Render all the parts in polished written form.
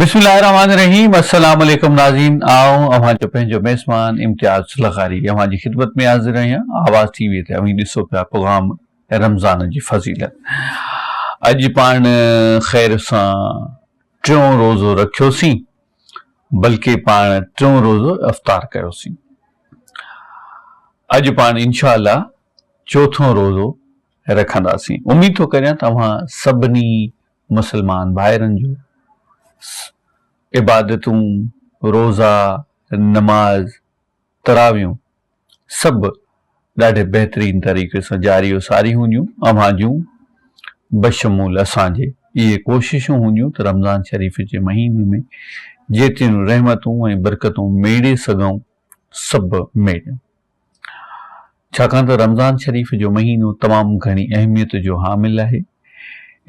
बिस्मिल्लाहिर्रहमानिर्रहीम। अस्सलाम वालेकुम नाज़रीन। आओ अवांजो पंहिंजो मेज़बान इम्तियाज़ लग़ारी अवांजी ख़िदमत में हाज़िर आहियां। आवाज़ टीवी ते अवीं ॾिसो पिया प्रोग्राम रमज़ान जी फ़ज़ीलत। अॼु पाण ख़ैर सां टियों रोज़ो रखियोसीं, बल्कि पाण टियों रोज़ो इफ़्तार कयोसीं। अॼु पाण इंशा अल्लाह चौथों रोज़ो रखंदासीं। उम्मीद थो करियां तव्हां सभिनी मुसलमान भाइरनि जो इबादतूं, रोज़ा, नमाज, तरावियूं सभु ॾाढे बहितरीन तरीक़े सां जारी व सारी हूंदियूं। अव्हां जूं बशमूल असांजे इहे कोशिशूं हूंदियूं त रमज़ान शरीफ़ जे महीने में जेतिरियूं रहमतूं ऐं बरकतूं मेड़े सघूं सभु मेड़ियूं। छाकाणि त रमज़ान शरीफ़ जो महीनो तमामु घणी अहमियत जो हामिल आहे।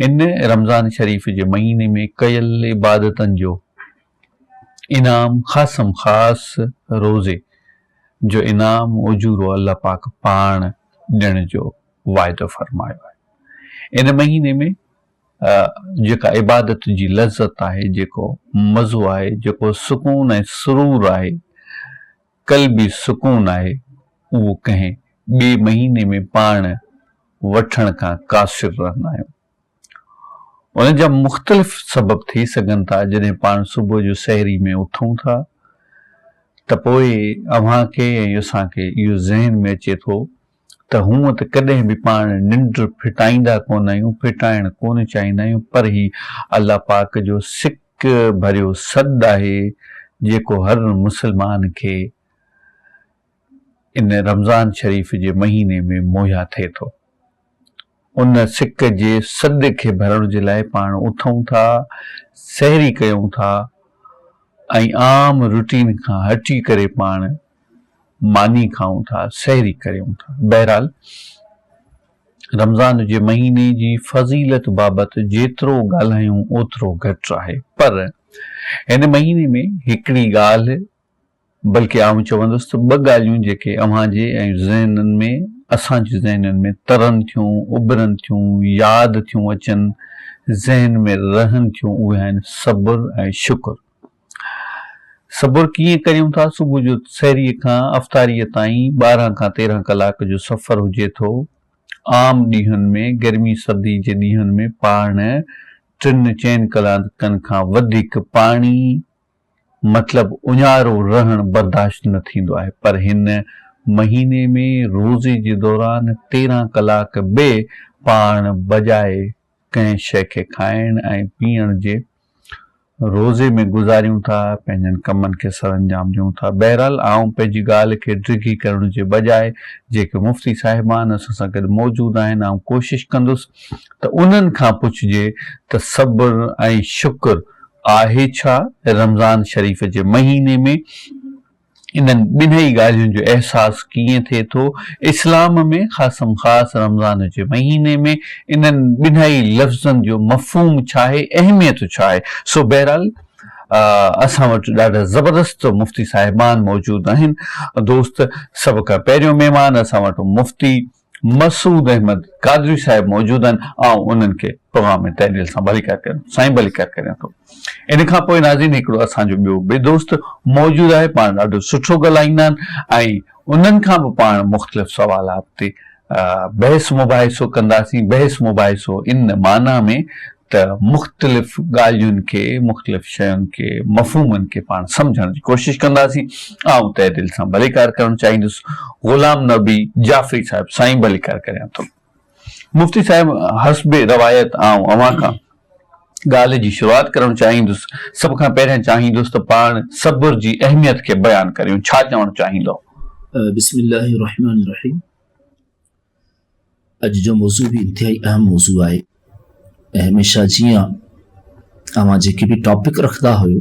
इन रमज़ान शरीफ़ जे महीने में कयल इबादतनि जो इनाम ख़ासम ख़ास रोज़े जो इनाम उजूरो अल्लाह पाक पाण ॾियण जो वाइदो फरमायो आहे। इन महीने में जेका इबादत जी लज़्ज़त आहे, जेको मज़ो आहे, जेको सुकून ऐं सुरूर आहे, क़ल्बी सुकून आहे, उहो कंहिं ॿिए महीने में पाण वठण खां क़ासिर रहंदा आहियूं। उन जा मुख़्तलिफ़ सबब थी सघनि था। जॾहिं पाण सुबुह जो सहरी में उथूं था त पोइ अव्हां खे ऐं असांखे इहो ज़हन में अचे थो त हूअं त कॾहिं बि पाण निंड फिटाईंदा कोन आहियूं, फिटाइण कोन चाहींदा आहियूं, पर ही अल्लाह पाक जो सिक भरियो सॾु आहे जेको हर मुसलमान खे इन रमज़ान शरीफ़ जे महीने में मुहैया थिए थो। उन सिक जे सॾ खे भरण जे लाइ पाण उथूं था, सहरी कयूं था ऐं आम रूटीन खां हटी करे पाण मानी खाऊं था, सहरी कयूं था। बहरहाल रमज़ान जे महीने जी फ़ज़ीलत बाबति जेतिरो ॻाल्हायूं ओतिरो घटि आहे। पर हिन महीने में हिकिड़ी ॻाल्हि, बल्कि आउं चवंदुसि त ॿ ॻाल्हियूं जेके अव्हांजे ऐं ज़हननि में, असांजे ज़हननि में तरनि थियूं, उभरनि थियूं, यादि थियूं अचनि, ज़हन में रहनि थियूं, उहे आहिनि सब्र ऐं शुक्र। सब्र कीअं करियूं था? सुबुह जो सहरीअ खां अफ़्तारीअ ताईं 12 खां 13 कलाक जो सफ़र हुजे थो। आम ॾींहंनि में, गर्मी सर्दी जे ॾींहंनि में पाण 3-4 कलाकनि खां वधीक पाणी मतिलबु उञारो रहण बर्दाश्त न थींदो आहे। पर हिन महीने में रोज़े जे दौरान 13 कलाक बि पाण बजाए कंहिं शइ खे खाइण ऐं पीअण जे रोज़े में गुज़ारियूं था, पंहिंजनि कमनि खे सरअंजाम ॾियूं था। बहरहाल आउं पंहिंजी ॻाल्हि खे डिघी करण जे बजाए जेके मुफ़्ती साहिबान असां सां गॾु मौजूदु आहिनि, आउं कोशिशि कंदुसि त उन्हनि खां पुछिजे त सब्र ऐं शुक्र आहे छा रमज़ान शरीफ़ जे महीने में। इन्हनि ॿिन्ही ॻाल्हियुनि जो अहसासु कीअं थिए थो इस्लाम में, ख़ासम ख़ासि रमज़ान जे महीने में। इन्हनि ॿिन्ही लफ़्ज़नि जो मफ़हूम छा आहे, अहमियत छा आहे। सो बहरहाल असां वटि ॾाढा ज़बरदस्त मुफ़्ती साहिबान मौजूदु आहिनि। दोस्त, सभ खां पहिरियों महिमान असां वटि मुफ़्ती मसूद अहमद कादरी साहिब मौजूदु आहिनि। ऐं उन्हनि खे प्रोग्राम में तहदील सां भलीकार करियां, साईं भलीकार करियां थो। इन खां पोइ नाज़रीन हिकिड़ो असांजो ॿियो बि दोस्त मौजूदु आहे। पाण ॾाढो सुठो ॻाल्हाईंदा आहिनि ऐं उन्हनि खां बि पाण मुख़्तलिफ़ सवालात ते बहस मुबाहिसो कंदासीं। बहस मुबाहिसो इन माना में त मुख़्तलिफ़ ॻाल्हियुनि खे, मुख़्तलिफ़ शयुनि खे, मफ़हूमनि खे पाण सम्झण जी कोशिशि कंदासीं। ऐं तहदील सां भलीकार करणु चाहींदुसि ग़ुलाम नबी जाफ़री साहिब, साईं भलीकार करियां थो। मुफ़्ती साहिब, हस्बे रवायत आउं अव्हां खां ॻाल्हि जी शुरूआत करणु चाहींदुसि। सभ खां पहिरियां चाहींदुसि त पाण सब्र जी अहमियत खे बयानु करियूं। छा चवणु चाहींदो? बिस्मिल्लाहिर्रहमानिर्रहीम। अॼु जो मौज़ू बि इंतिहाई अहम मौज़ू आहे ऐं हमेशह जीअं अव्हां जेके बि टॉपिक रखंदा हुयो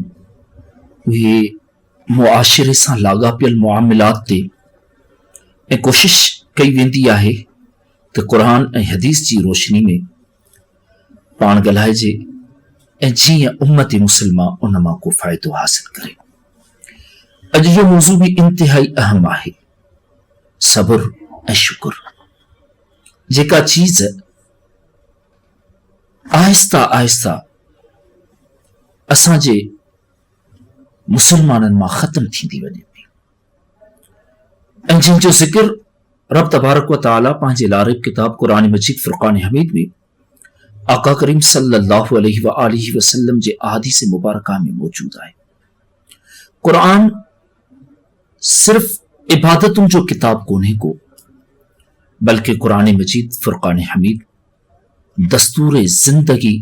उहे मुआशिरे सां लाॻापियल मुआमिलात ते ऐं कोशिशि कई वेंदी आहे त क़ुरान ऐं हदीस जी रोशनी में पाण ॻाल्हाइजे ऐं जीअं उम्मत मुस्लिमा उन मां को फ़ाइदो हासिल करे। अॼु जो मौज़ू बि इंतिहाई अहम आहे, सब्र ऐं शुक्र। जेका चीज़ आहिस्ता आहिस्ता असांजे मुसलमाननि मां ख़त्म थींदी वञे पई ऐं जंहिंजो ज़िक्र रब तबारक व तआला पंहिंजे लारिब किताब क़ुरान मजीद फुरक़ान हमीद में आका करीम सल्लल्लाहु अलैहि व आलिहि वसल्लम जे अहादीस मुबारका में मौजूद आहे। क़ुरान सिर्फ इबादतुनि जो किताब कोन्हे को, बल्कि क़ुरान मजीद फुरक़ान हमीद दस्तूर ज़िंदगी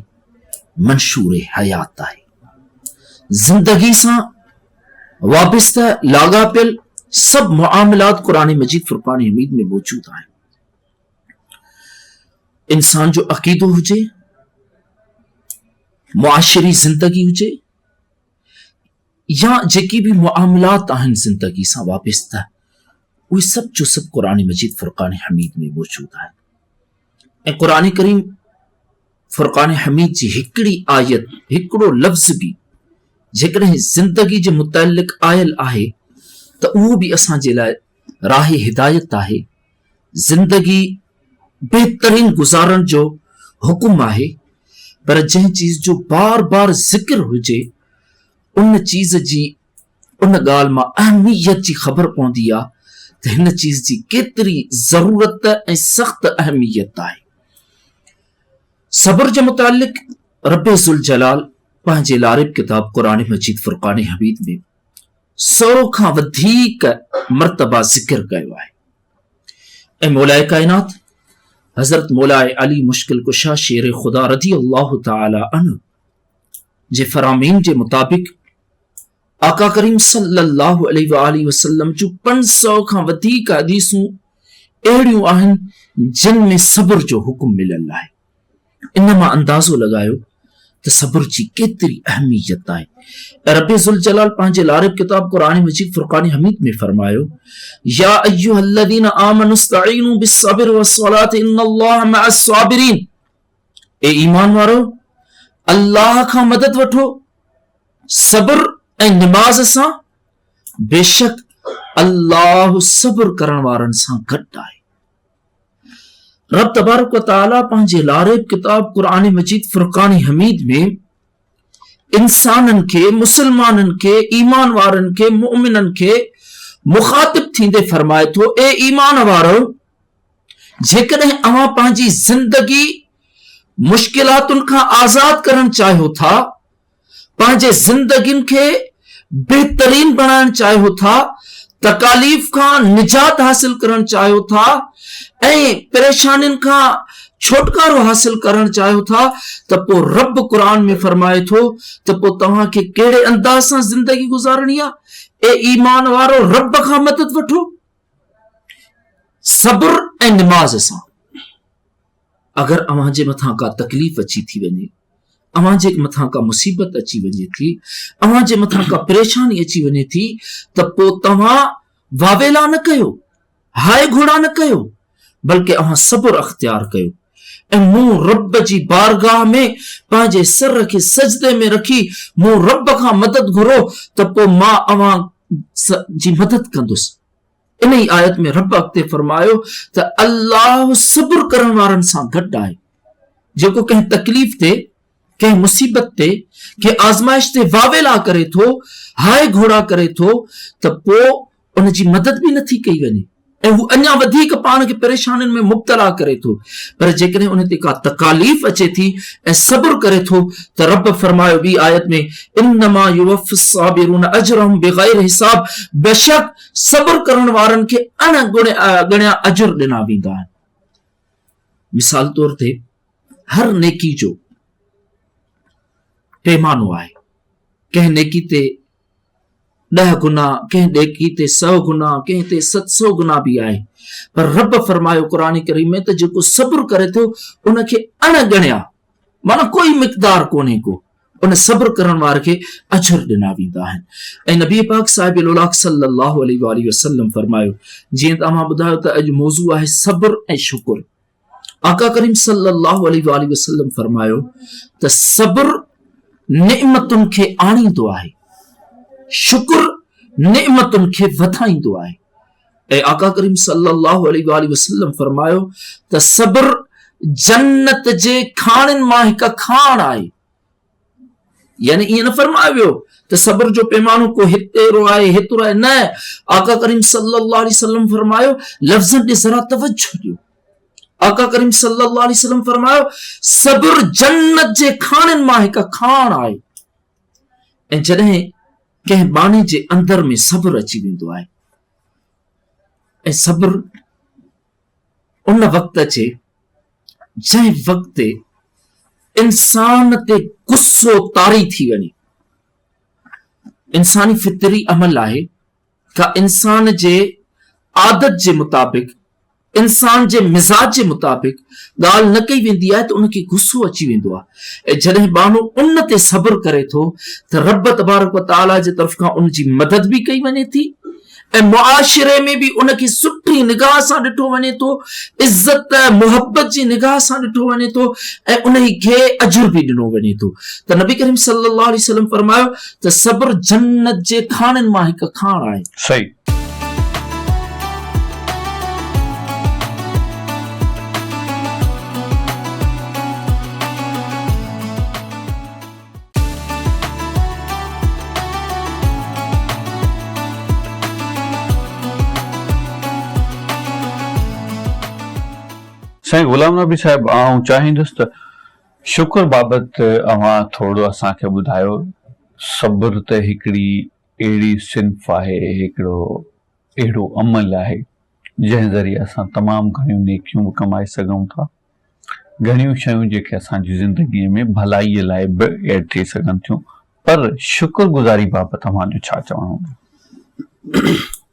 मंशूर हयात आहे। ज़िंदगी सां वाबस्ता लाॻापियल सब मुआमलात क़ुरान मजीद फुरक़ान हमीद में मौजूद आहिनि। इंसान जो अक़ीदो हुजे, मुआशरी ज़िंदगी हुजे, या जेकी भी मुआमलात आहिनि ज़िंदगी सां वाबस्ता, उहे सब जो सब क़ुरान मजीद फुरक़ान हमीद में मौजूद आहिनि। ऐं क़ुरान करीम फुरक़ान हमीद जी हिकिड़ी आयत, हिकिड़ो लफ़्ज़ बि जेकॾहिं ज़िंदगी जे मुतअल्लिक़ आयल आहे त उहो बि असांजे लाइ राह हिदायत आहे। ज़िंदगी बेहतरीन गुज़ारण जो हुकुम आहे, पर जंहिं चीज़ जो बार बार ज़िक्र हुजे उन चीज़ जी, उन ॻाल्हि मां अहमियत जी ख़बर पवंदी आहे त हिन चीज़ जी केतिरी ज़रूरत ऐं सख़्त अहमियत आहे। सब्र जे मुतालिक़ रब ज़ुल जलाल पंहिंजे लारिब किताब क़ुरान मजीद फुरक़ान हमीद में 100 खां वधीक मर्तबा ज़िक्र कयो आहे। ऐं मौलाए कायनात हज़रत मौलाए अली मुश्किल कुशा शेर खुदा रज़ी अल्लाह तआला अन्हु जे फरामीन जे मुताबिक़ आका करीम सल्लल्लाहु अलैहि व आलिहि वसल्लम जूं 500 खां वधीक हदीसूं अहिड़ियूं आहिनि जिन में सब्र जो हुकुम मिलियल आहे। इन मां अंदाज़ो लॻायो त सब्र जी केतिरी अहमियत आहे। रब ज़ुल जलाल पंहिंजे लारिब किताब क़ुरान मजीद फुरक़ान हमीद में फरमायो, या अय्युहल्लज़ीना आमनु इस्तईनु बिस्सब्र वस्सलाति इन्नल्लाह मअस साबिरीन। ए ईमान वारो, अल्लाह खां मदद वठो सब्र ऐं निमाज़ सां, बेशक अल्लाह सब्र करण वारनि सां गॾु आहे। रब तबारक व तआला पंहिंजे लारिब किताब क़ुरान मजीद फुरक़ान हमीद में इंसाननि खे, मुसलमाननि खे, ईमान वारनि खे, मुमिननि खे मुखातिब थींदे फरमाए थो, ए ईमान वारो, जेकॾहिं अवां पंहिंजी ज़िंदगी मुश्किलातुनि खां आज़ाद करण चाहियो था, पंहिंजे ज़िंदगियुनि खे बेहतरीन बनाइण चाहियो था, तकालीफ खां निजात हासिल करण चाहियो था ऐं परेशानियुनि खां छुटकारो हासिल करण चाहियो था, त पोइ रब क़ुरान में फरमाए थो त पोइ तव्हांखे कहिड़े अंदाज़ सां ज़िंदगी गुज़ारणी आहे। ए ईमान वारो, रब खां मदद वठो सब्र ऐं निमाज़ सां। अगर अवां जे मथां का तकलीफ़ अची थी वञे, अवां जे मथां का मुसीबत अची वञे थी, अवां जे मथां का परेशानी अची वञे थी, त पोइ तव्हां वावेला न कयो, हाय घोड़ा न कयो, बल्कि अवां सब्र अख्तियार कयो ऐं मूं रब जी बारगाह में पंहिंजे सिर खे सजदे में रखी मूं रब खां मदद घुरो, त पोइ मां अवां जी मदद कंदुसि। इन ई आयत में रब अॻिते फरमायो त अल्लाह सब्र करण वारनि सां गॾु आहे। जेको कंहिं तकलीफ़ ते, कंहिं मुसीबत ते, कंहिं आज़माइश ते वावेला करे थो, हाय घोड़ा करे थो, त पोइ उन जी मदद बि नथी कई वञे ऐं हू अञा वधीक पाण खे परेशानियुनि में मुब्तला करे थो। पर जेकॾहिं उन ते का तकालीफ़ अचे थी ऐं सब्र करे थो, त रब फरमायो ॿी आयत में, इन्नमा युवफ़्फ़िस साबिरून अजरहुम बिग़ैर हिसाब, बेशक सब्र करण वारनि खे अणगणिया अजर ॾिना वेंदा आहिनि। मिसाल तौर ते हर नेकी जो पैमानो आहे। कंहिं नेकी ते 10 गुना, कंहिं नेकी ते 100 गुना, कंहिं ते 700 गुना भी आहे। पर रब फरमायो क़ुरान करीम में त जेको सब्र करे थो उनखे अणगणिया, माना कोई मिक़दार कोन्हे को, उन सब्र करण वारे खे अजर ॾिना वेंदा आहिनि। ऐं नबी पाक साहिब उलाक सल्लल्लाहु अलैहि वसल्लम फरमायो, जीअं तव्हां ॿुधायो त अॼु मौज़ू आहे सब्र ऐं शुक्र। आका करीम सल्लल्लाहु अलैहि वसल्लम फरमायो त सब्र नेमतुनि खे आणींदो आहे, शुक्र नेमतुनि खे वधाईंदो आहे। ऐं आका करीम सल्लल्लाहु अलैहि वसल्लम फरमायो त सब्र जन्नत जे खाणनि मां हिकु खाण आहे। यानी ईअं न फरमायो वियो त सब्र जो पैमानो को हेतिरो आहे हेतिरो आहे न। आका करीम सल्लल्लाहु अलैहि वसल्लम फरमायो, लफ़्ज़नि ॾे ज़रा तवज्जो ॾियो। आका करीम सल्लल्लाहु अलैहि वसल्लम फरमायो, सब्र जन्नत जे खाणनि मां हिकु खाण आहे। ऐं जॾहिं कंहिं बाणे जे अंदर में सब्र अची वेंदो आहे, ऐं सब्र उन वक़्तु अचे जंहिं वक़्तु इंसान ते गुस्सो तारी थी वञे। इंसानी फितरी अमल आहे का इंसान जे आदत जे मुताबिक़, इंसान जे मिज़ाज जे मुताबिक़ ॻाल्हि न कई वेंदी आहे त उनखे गुस्सो अची वेंदो आहे। ऐं जॾहिं माण्हू उन ते सब्र करे थो त रब तबारक व तआला जे तरफ़ खां उनजी मदद बि कई वञे थी, ऐं मुआशिरे में बि उनखे सुठी निगाह सां ॾिठो वञे थो, इज़त मुहबत जी निगाह सां ॾिठो वञे थो, ऐं उनखे अजुर बि ॾिनो वञे थो। त नबी करीम सल्लल्लाहु अलैहि वसल्लम फरमायो त सब्र जन्नत जे खाणनि मां हिकु खाण आहे। सही। साईं गुलाम नबी साहिब, आउं चाहींदुसि त शुक्र बाबति अवां थोरो असांखे ॿुधायो। सब्र त हिकिड़ी अहिड़ी सिन्फ़ आहे, हिकिड़ो अहिड़ो अमल आहे जंहिं ज़रिए असां तमामु घणियूं नेकियूं बि कमाए सघूं था, घणियूं शयूं जेके असांजी ज़िंदगीअ में भलाईअ लाइ बि एड थी सघनि थियूं, पर शुक्रगुज़ारी बाबति तव्हांजो छा चवणो?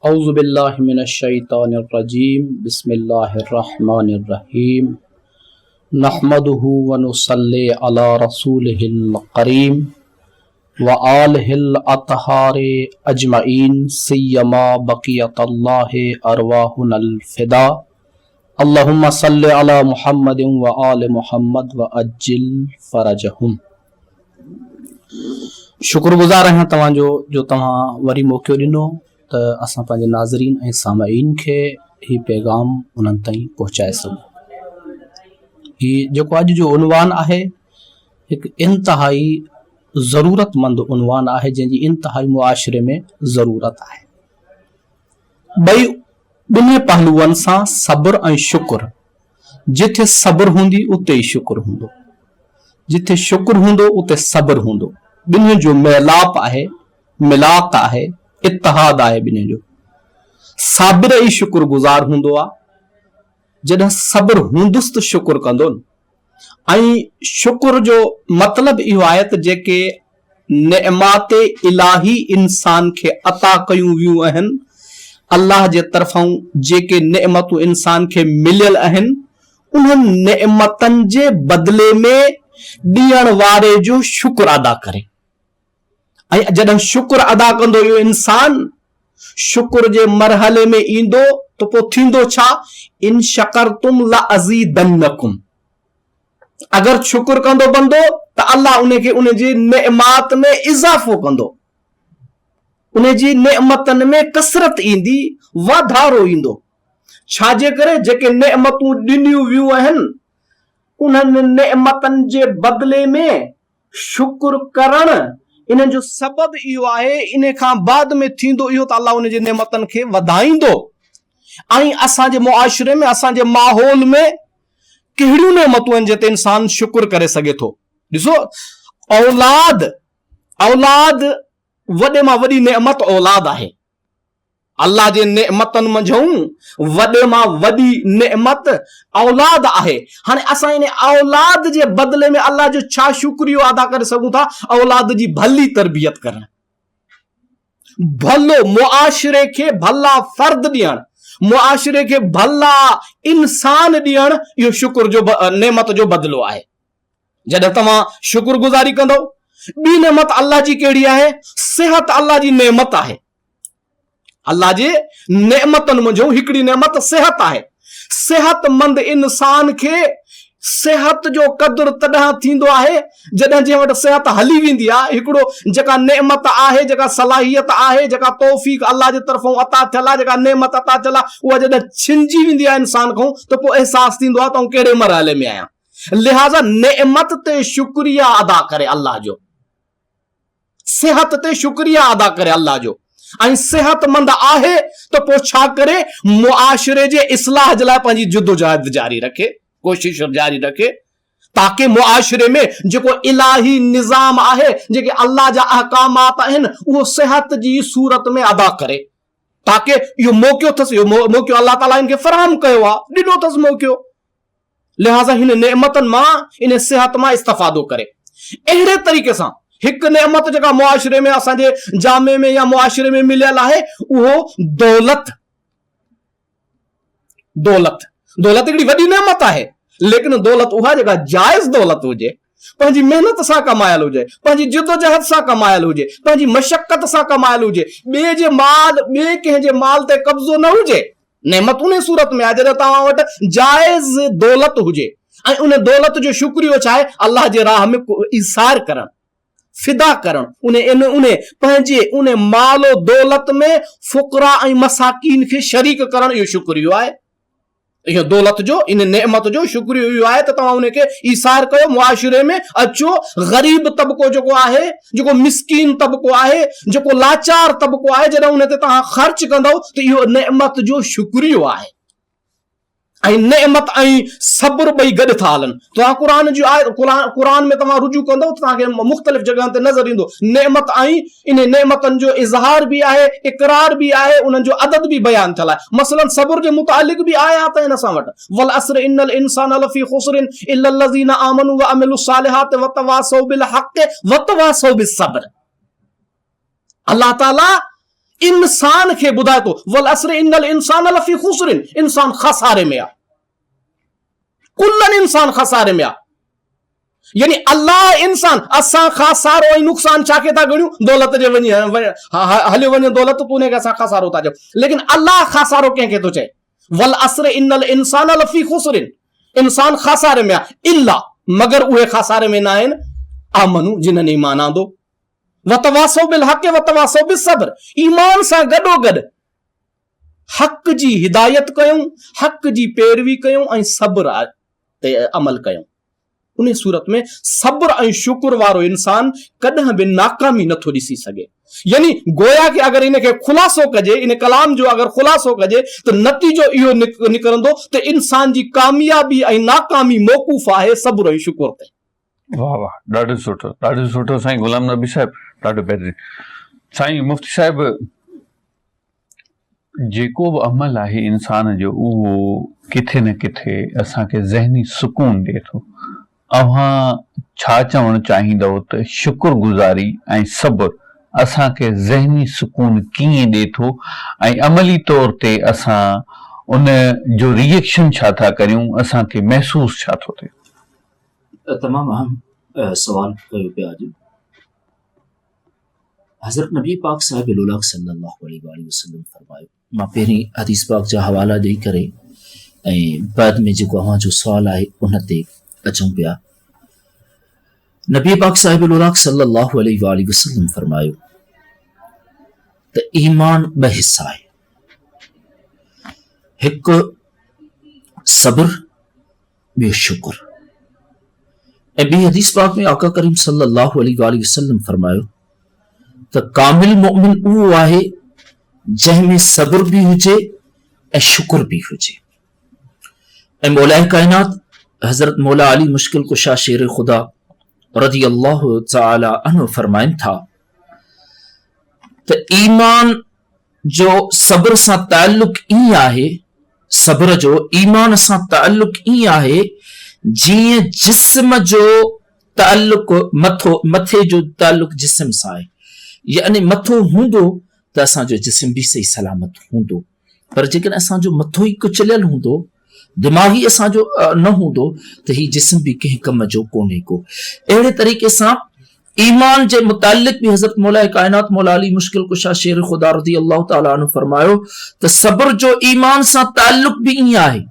औज़ु बिल्लाहि मिनश शैतानिर रजीम, बिस्मिल्लाहिर रहमानिर रहीम, नहमदुहु व नुसल्ली अला रसूलिहिल करीम व आलिहिल अतहारे अजमईन, सिय्यमा बक़ियतुल्लाहि अरवाहुनल फ़िदा, अल्लाहुम्मा सल्लि अला मुहम्मदिन व आलि मुहम्मद व अज्जिल फ़रजहुम। शुक्रगुज़ार आहियां तव्हांजो जो तव्हां वरी मौक़ो ॾिनो त असां पंहिंजे नाज़रीन ऐं सामईन खे ही पैगाम उन्हनि ताईं पहुचाए सघूं। हीउ जेको अॼु जो उनवान आहे, हिकु इंतिहाई ज़रूरतमंद उनवान आहे, जंहिंजी इंतिहाई मुआशिरे में ज़रूरत आहे। ॿई ॿिन्ही पहलुअनि सां सब्र ऐं शुक्र, जिथे सब्र हूंदी उते ई शुक्र हूंदो, जिथे शुक्र हूंदो उते सब्र हूंदो। ॿिन्ही जो मेलाप आहे, मिलाप आहे, इत्तिहाद आहे ॿिन्ही जो। साबिर ई शुक्रगुज़ार हूंदो आहे, जॾहिं सब्र हूंदुसि त शुक्र कंदो न। ऐं शुक्र जो मतिलब इहो आहे त जेके नेमात इलाही इंसान खे अता कयूं वियूं आहिनि, अल्लाह जे तरफ़ां जेके नेमतूं इंसान खे मिलियल आहिनि, उन्हनि नेमतनि जे बदिले में ॾियण वारे जो शुक्र अदा करे। ऐं जॾहिं शुक्र अदा कंदो इहो इंसान, शुक्र जे मरहले में ईंदो त पोइ थींदो छा? इन शकरतुम लअज़ीदन्नकुम। अगरि शुक्र कंदो बंदो त अल्लाह उनखे उनजी नेमत में इज़ाफ़ो कंदो, उनजी नेमतनि में कसरत ईंदी, वाधारो ईंदो। छाजे करे? जेके नेमतूं ॾिनियूं वियूं आहिनि, उन्हनि नेमतनि जे बदिले में शुक्र करणु, इन्हनि जो सबब इहो आहे, इन खां बाद में थींदो इहो त अल्लाह उन जे नेमतनि खे वधाईंदो। ऐं असांजे मुआशिरे में, असांजे माहौल में कहिड़ियूं नेमतूं आहिनि जिते इंसान शुक्र करे सघे थो। ॾिसो, औलाद वॾे मां वॾी नेमत औलाद आहे। अल्लाह जे नेमतनि मंझूं वॾे मां वॾी नेमत औलाद आहे। हाणे असां इन औलाद जे बदिले में अल्लाह जो छा शुक्रियो अदा करे सघूं था? औलाद जी भली तरबियत करणु, भलो मुआशिरे खे भला फर्द ॾियणु, मुआशिरे खे भला इंसान ॾियणु, इहो शुक्र जो नेमत जो बदिलो आहे। जॾहिं तव्हां शुक्रगुज़ारी कंदो, ॿी नेमत अल्लाह जी कहिड़ी आहे? सिहत अल्लाह जी नेमत आहे। अल्लाह जे नेमतनि मंझूं हिकिड़ी नेमत सिहत आहे। सेहतमंद इंसान खे सेहत जो क़दुरु तॾहिं थींदो आहे जॾहिं जंहिं वटि सेहत हली वेंदी आहे। हिकिड़ो जेका नेमत आहे, जेका सलाहियत आहे, जेका तौफ़ीक़ अल्लाह जे तरफ़ां अता थियल आहे, जेका नेमत अता थियल आहे, उहा जॾहिं छिनजी वेंदी आहे इंसान खां, त पोइ अहसासु थींदो आहे त आउं कहिड़े मरहले में आहियां। लिहाज़ा नेमत ते शुक्रिया अदा करे अल्लाह जो। सिहत ते शुक्रिया अदा करे अल्लाह जो, ऐं सिहतमंद आहे त पोइ छा करे, मुआशिरे जे इस्लाह जे लाइ पंहिंजी जिदोजहद जारी रखे, कोशिश जारी रखे, ताकि मुआशिरे में जेको इलाही निज़ाम आहे, जेके अल्लाह जा अहकामात आहिनि, उहो सिहत जी सूरत में अदा करे, ताकि इहो मौक़ो अथसि, इहो मौक़ो अल्लाह ताला इनखे फराहम कयो आहे, ॾिनो अथसि मौक़ो, लिहाज़ा हिन नेमतनि मां, इन सिहत मां इस्तिफ़ादो करे। अहिड़े तरीक़े सां हिकु नेमत जेका मुआशिरे में, असांजे जामे में या मुआशिरे में मिलियल आहे, उहो दौलत। दौलत दौलत हिकिड़ी वॾी नेमत आहे, लेकिन दौलत उहा जेका जाइज़ दौलत हुजे, पंहिंजी मेहनत सां कमायल हुजे, पंहिंजी जिदोजहद सां कमायल हुजे, पंहिंजी मशक्क़त सां कमायल हुजे, ॿिए जे माल, ॿिए कंहिंजे माल ते कब्ज़ो न हुजे। नेमत उन सूरत में आहे जॾहिं तव्हां वटि जाइज़ दौलत हुजे, ऐं उन दौलत जो शुक्रियो छा आहे, अल्लाह जे राह में इसार करणु, फिदा करणु, उन पंहिंजे उन मालो दौलत में फुकरा ऐं मसाकीन खे शरीक करणु, इहो शुक्रियो आहे। इहो दौलत जो, इन नेमत जो शुक्रियो इहो आहे त तव्हां उनखे ईसार कयो, मुआशिरे में अचो, ग़रीब तबको जेको आहे, जेको मिस्कीन तबको आहे, जेको लाचार तबको आहे, जॾहिं उन ते तव्हां ख़र्च कंदव त इहो नेमत जो शुक्रियो आहे। ऐं नेमत ऐं सब्र ॿई गॾु था हलनि। तव्हां क़ुरान जी आयत, क़ुरान में तव्हां रुजू कंदव त तव्हांखे मुख़्तलिफ़ जॻहनि ते नज़र ईंदो नेमत, ऐं इन नेमतनि जो इज़हार बि आहे, इक़रार बि आहे, उन्हनि जो अदद बि बयान थियल आहे। मसलन सब्र जे मुतालिक बि आयात आहिनि असां वटि, वल अस्र इन्नल इंसान लफ़ी खुस्रिन इल्लल लज़ीना आमनू व अमिलुस सालिहात व तवासौ बिल हक़ व तवासौ बिस सब्र। अल्लाह ताला इंसान खे ॿुधाए थो, वल अस्र इन्नल इंसान लफ़ी खुस्रिन, इंसान खसारे में आहे, कुल्लन इंसान खसारे में आहे। यानी अल्लाह इंसान, असां खसारो ऐं नुक़सान छा खे था गणियूं, दौलत जे वञी हलियो वञे दौलत, तूं उनखे असां खसारो था चऊं, लेकिन अल्लाह खसारो कंहिंखे थो चए, वल अस्र इन्नल इंसान लफ़ी खुस्रिन, इंसान खसारे में आहे, इल्ला मगर उहे खसारे में न आहिनि, आमनू जिन्हनि ईमान आंदो, वतवासौ बिल हक़ वतवासौ बिस सब्र, ईमान सां गॾोगॾु हक़ जी हिदायत कयूं, हक़ जी पैरवी कयूं ऐं सब्र ते अमल कयूं। उन सूरत में सब्र ऐं शुक्र वारो इंसान कॾहिं बि नाकामी नथो ॾिसी सघे। यानी गोया कि अगर इनखे खुलासो कजे, इन कलाम जो अगर खुलासो कजे त नतीजो इहो निकिरंदो त इंसान जी कामयाबी ऐं नाकामी मौक़ूफ़ आहे सब्र ऐं शुक्र ते। वाह वाह, ॾाढो सुठो साईं गुलाम नबी साहिब, ॾाढो बहितरीन। साईं मुफ्ती साहिब, जेको बि अमल आहे इंसान जो, उहो किथे न किथे असांखे ज़हनी सुकून ॾिए थो। अव्हां छा चवणु चाहींदव त शुक्रगुज़ारी ऐं सब्र असांखे ज़हनी सुकून कीअं ॾिए थो, ऐं अमली तौर ते असां उन जो रिएक्शन छा था करियूं, असांखे महसूस छा थो थिए? तमामु अहम सवाल कयो पिया अॼु। हज़रत नबी पाक साहिब सल्लल्लाहु अलैहि वसल्लम फरमायो, मां पहिरीं हदीस पाक जा हवाला ॾेई करे ऐं बाद में जेको अव्हां जो सुवाल आहे उन ते अचूं पिया। नबी पाक साहिब सल्लल्लाहु अलैहि वसल्लम फरमायो त ईमान ॿ हिस्सा आहे, हिकु सब्र, ॿियो शुक्र। ऐं ॿी हदीस पाक में आका करीम सल्लल्लाहु अलैहि वसल्लम फरमायो त कामिल मोमिन उहो आहे जंहिंमें सब्र बि हुजे ऐं शुक्र बि हुजे। ऐं मौलाए कायनात हज़रत मौला अली मुश्किल कुशा शेर खुदा रज़ी अल्लाह तआला अन्हु फरमाइनि था त ईमान जो सब्र सां ताल्लुक ईअं आहे, सब्र जो ईमान सां ताल्लुक ईअं आहे जीअं जिस्म जो ताल्लुक मथे जो ताल्लुक जिस्म सां आहे। यानी मथो हूंदो त असांजो जिस्म बि सही सलामत हूंदो, पर जेकॾहिं असांजो मथो ई कुचलियल हूंदो, दिमाग़ी असांजो न हूंदो, त ही जिस्म बि कंहिं कम जो कोन्हे को। अहिड़े तरीक़े सां ईमान जे मुतालिक भी हज़रत मौला कायनात मौला अली मुश्किल कुशा शेर खुदा रज़ी अल्लाह तआला अन्हु फरमायो त सब्र जो ईमान सां ताल्लुक भी ईअं आहे,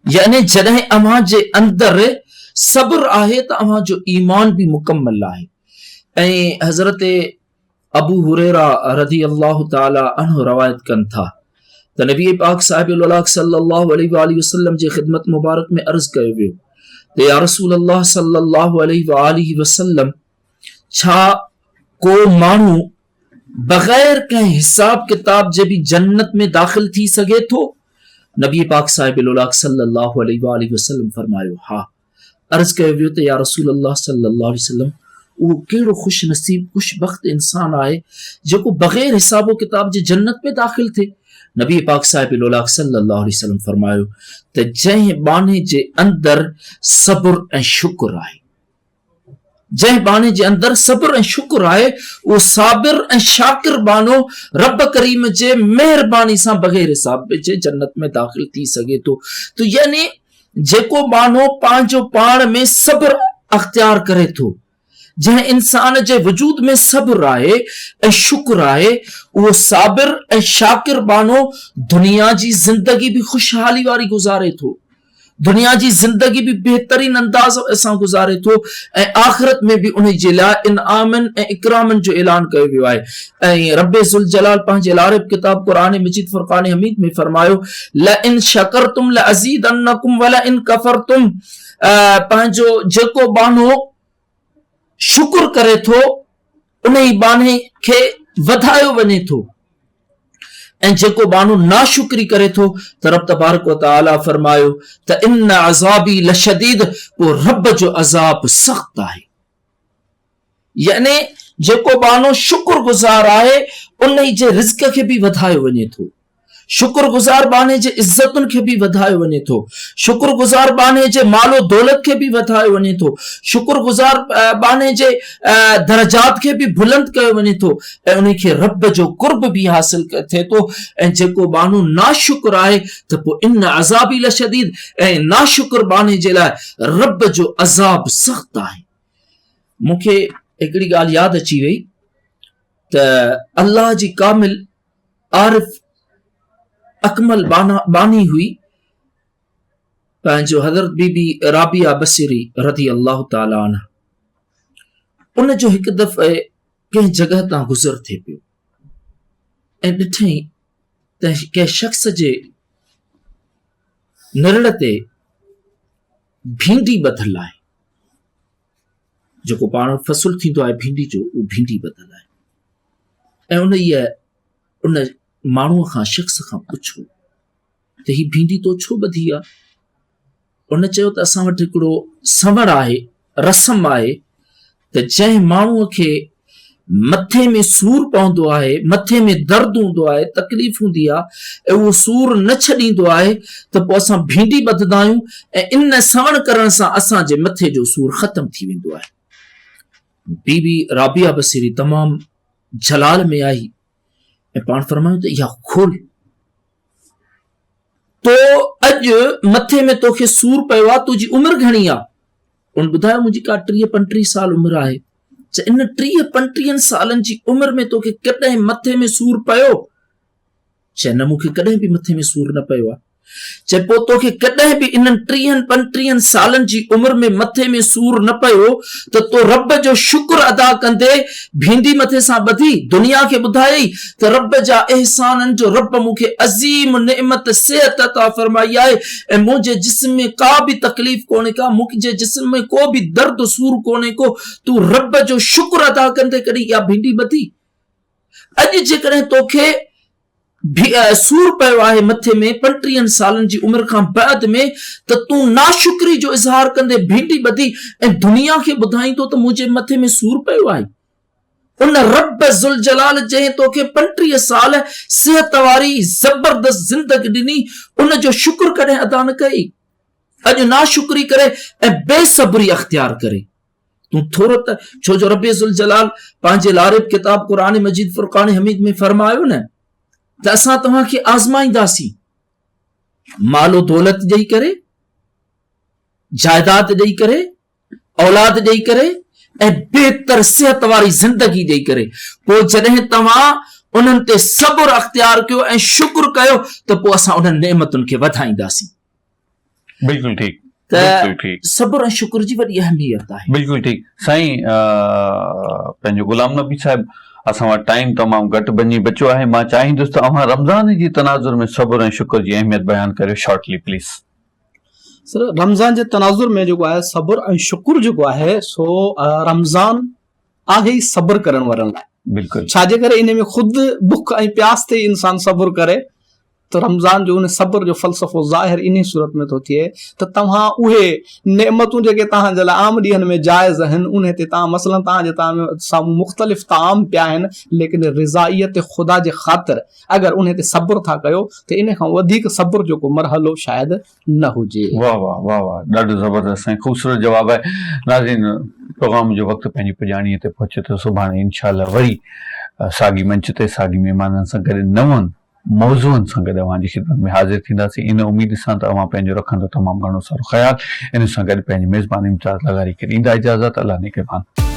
यानी जॾहिं अव्हां जे अंदर सब्र आहे त अव्हां जो ईमान भी मुकम्मल आहे। ऐं हज़रत अबू हुरैरा रज़ी अल्लाह तआला अन्हु रवायत कनि था त नबी पाक साहिब सल्लल्लाहु अलैहि वसल्लम जे ख़िदमत मुबारक में अर्ज़ कयो वियो त या रसूल अल्लाह सल्लल्लाहु अलैहि वसल्लम, छा को माण्हू बग़ैर कंहिं हिसाब किताब जे बि जन्नत में दाख़िल थी सघे थो? नबी पाक साहिब सल्लल्लाहु अलैहि वसल्लम फरमायो, हा। अर्ज़ कयो वियो त या रसूल अल्लाह सल्लल्लाहु अलैहि वसल्लम, उहो कहिड़ो खुश नसीब खुशबख्त इंसान आहे जेको बग़ैर हिसाब किताब जे जन्नत में दाख़िल थिए? नबी पाक साहिब सल्लल्लाहु अलैहि वसल्लम फरमायो त जंहिं बाने जे अंदर सब्र ऐं शुक्र आहे, जंहिं बाने जे अंदर सब्र ऐं शुक्र आहे, उहो साबिर ऐं शाकिर बानो रब करीम जे मेहरबानी सां बग़ैर हिसाब जे जन्नत में दाख़िल थी सघे थो। तो यानी जेको बानो पंहिंजो पाण में सब्र अख्तियार करे थो, जंहिं इंसान जे वजूद में सब्र आहे ऐं शुक्र आहे, उहो साबिर ऐं शाकिर बानो दुनिया जी ज़िंदगी भी खुशहाली वारी गुज़ारे थो, दुनिया जी ज़िंदगी भी बेहतरीन अंदाज़ सां गुज़ारे थो, ऐं आख़िरत में भी उन जे लाइ इनामन ऐं इकरामन जो ऐलान कयो वियो आहे। ऐं रब्बे ज़ुल जलाल पंहिंजे लारिब किताब क़ुरान मजीद फ़ुरक़ान हमीद में फरमायो, ल इन शकरतुम ल अज़ीदन्नकुम व ल इन कफरतुम, पंहिंजो जेको बानो शुक्र करे थो उन ई बाने खे वधायो वञे थो, ऐं जेको बानो नाशुक्री करे थो त रब तबारक व तआला फरमायो त इन अज़ाबी लशदीद, वो रब जो अज़ाब सख्त आहे। यानी जेको बानो शुक्रगुज़ार आहे उन जे रिज़्क खे भी वधायो वञे थो, शुक्रगुज़ार बाने जे इज्जतुन खे भी वधायो वञे थो, शुक्रगुज़ार बाने जे मालो दौलत खे भी वधायो वञे थो, शुक्रगुज़ार बाने जे दरजात खे भी बुलंद कयो वञे थो, ऐं उन खे रब जो कुर्ब भी हासिल थिए थो। ऐं जेको बानो नाशुक्र आहे त पोइ इन अज़ाबी लशदीद, ऐं नाशुक्र बाने जे लाइ रब जो अज़ाब सख्त आहे। मूंखे हिकिड़ी ॻाल्हि यादि अची वई त अल्लाह जी कामिल आरिफ अकमल बानी हुई, पंहिंजो हज़रत बीबी राबिया बसरी रज़ी अल्लाह ताला अन्हा, उन जो हिकु दफ़े कंहिं जगह तां गुज़र थिए पियो ऐं ॾिठई त कंहिं शख़्स जे निरड़ ते भींडी ॿधल आहे, जेको पाण फसुल थींदो आहे भींडी जो, उहो भींडी ॿधल आहे। ऐं उन माण्हूअ खां शख़्स खां पुछो त ही भींडी तो छो ॿधी आहे? उन चयो त असां वटि हिकिड़ो संवड़ आहे, रस्म आहे त जंहिं माण्हूअ खे मथे में सूर पवंदो आहे, मथे में दर्द हूंदो आहे, तकलीफ़ हूंदी आहे, ऐं उहो सूर न छॾींदो आहे त पोइ असां भींडी ॿधंदा आहियूं, ऐं इन सवण करण सां असांजे मथे जो सूर ख़तम थी वेंदो आहे। बीबी राबिया बसरी तमामु जलाल में आई ऐं पाण फरमायो त इहा खोल, तो अॼु मथे में तोखे सूर पियो आहे, तुंहिंजी उमिरि घणी आहे? उन ॿुधायो मुंहिंजी का 30-35 साल उमिरि आहे। इन 30-35 सालनि जी उमिरि में तोखे कॾहिं मथे में सूर पियो? चए न, मूंखे कॾहिं बि मथे में सूर न पियो आहे। चए पोइ तोखे कॾहिं बि इन्हनि 30-35 सालनि जी उमिरि में मथे में सूर न पियो त तो रब जो शुक्र अदा कंदे भींडी मथे सां ॿधी दुनिया खे ॿुधाई त रब जा एहसाननि जो रब मूंखे अज़ीम नेमत सेहत अता फरमाई आहे, ऐं मुंहिंजे जिस्म में का बि तकलीफ़ कोन्हे का, मुंहिंजे जिस्म में को बि दर्द सूर कोन्हे को, तूं रब जो शुक्र अदा कंदे कॾहिं इहा भींडी ॿधी? अॼु जेकॾहिं तोखे सूर पियो आहे मथे में 35 सालनि जी उमिरि खां बाद में, त तूं नाशुक्री जो इज़हार कंदे भींडी ॿधी ऐं दुनिया खे ॿुधाईंदो त मुंहिंजे मथे में सूर पियो आहे। उन रब ज़ुल जलाल जंहिं तोखे 35 साल सेहत वारी ज़बरदस्त ज़िंदगी ॾिनी, उन जो शुक्र कॾहिं अदा न कई? अॼु नाशुक्री करे ऐं बेसब्री अख्तियार करे तूं थोरो त, छो जो रब ज़ुल जलाल पंहिंजे लारिब किताब क़ुरान मजीद फ़ुरक़ान हमीद में फरमायो न त असां तव्हांखे आज़माईंदासीं, मालो दौलत ॾेई करे, जायदाद ॾेई करे, औलाद ॾेई करे, ऐं बेहतर सेहत वारी ज़िंदगी ॾेई करे। पोइ जॾहिं तव्हां उन्हनि ते सब्र अख्तियार कयो ऐं शुक्र कयो त पोइ असां उन्हनि नेमतुनि खे वधाईंदासीं। बिल्कुलु ठीकु, त सब्र ऐं शुक्र जी वॾी अहमियत आहे। बिल्कुलु ठीकु साईं। पंहिंजो गुलाम नबी साहिब, असां वटि टाइम तमामु घटि बची बचियो आहे। मां चाहींदुसि त अव्हां रमज़ान जी तनाज़ुर में सब्र ऐं शुक्र जी अहमियत बयानु करियो शॉर्टली प्लीज़। सर, रमज़ान जे तनाज़ुर में जेको आहे सब्र ऐं शुक्र जेको आहे सो रमज़ान आहे ई सब्र करण वारनि लाइ। बिल्कुलु छाजे करे इन में ख़ुदि बुख ऐं प्यास ते इंसान सब्र करे त रमज़ान जो उन सब्र जो फ़लसफ़ो ज़ाहिर इन सूरत में थो थिए त तव्हां उहे नेमतूं जेके तव्हांजे लाइ आम ॾींहनि में जाइज़ आहिनि उन ते तव्हां मसलन तव्हांजे साम्हूं मुख़्तलिफ़ ताम पिया आहिनि, लेकिन रिज़ाइयत ख़ुदा जे ख़ातिर अगरि उन ते सब्र था कयो त इन खां वधीक सब्र जो को मरहलो शायदि न हुजे। वाह वाह वाह वाह, ॾाढो ज़बरदस्त ऐं ख़ूबसूरत जवाब आहे। नाज़रीन, प्रोग्राम जो वक़्तु पंहिंजी पुॼाणीअ ते पहुचे थो। सुभाणे इंशाअल्लाह वरी साॻी मंच ते साॻी महिमाननि सां गॾु नवनि मौज़ूअनि सां गॾु अव्हांजी ख़िदमत में हाज़िर थींदासीं। इन उमेद सां त अव्हां पंहिंजो रखंदो तमामु घणो सारो ख़्यालु। इन सां गॾु पंहिंजी मेज़बान इम्तियाज़ लगारी खे ॾींदा इजाज़त। अल्लाह निगहबान।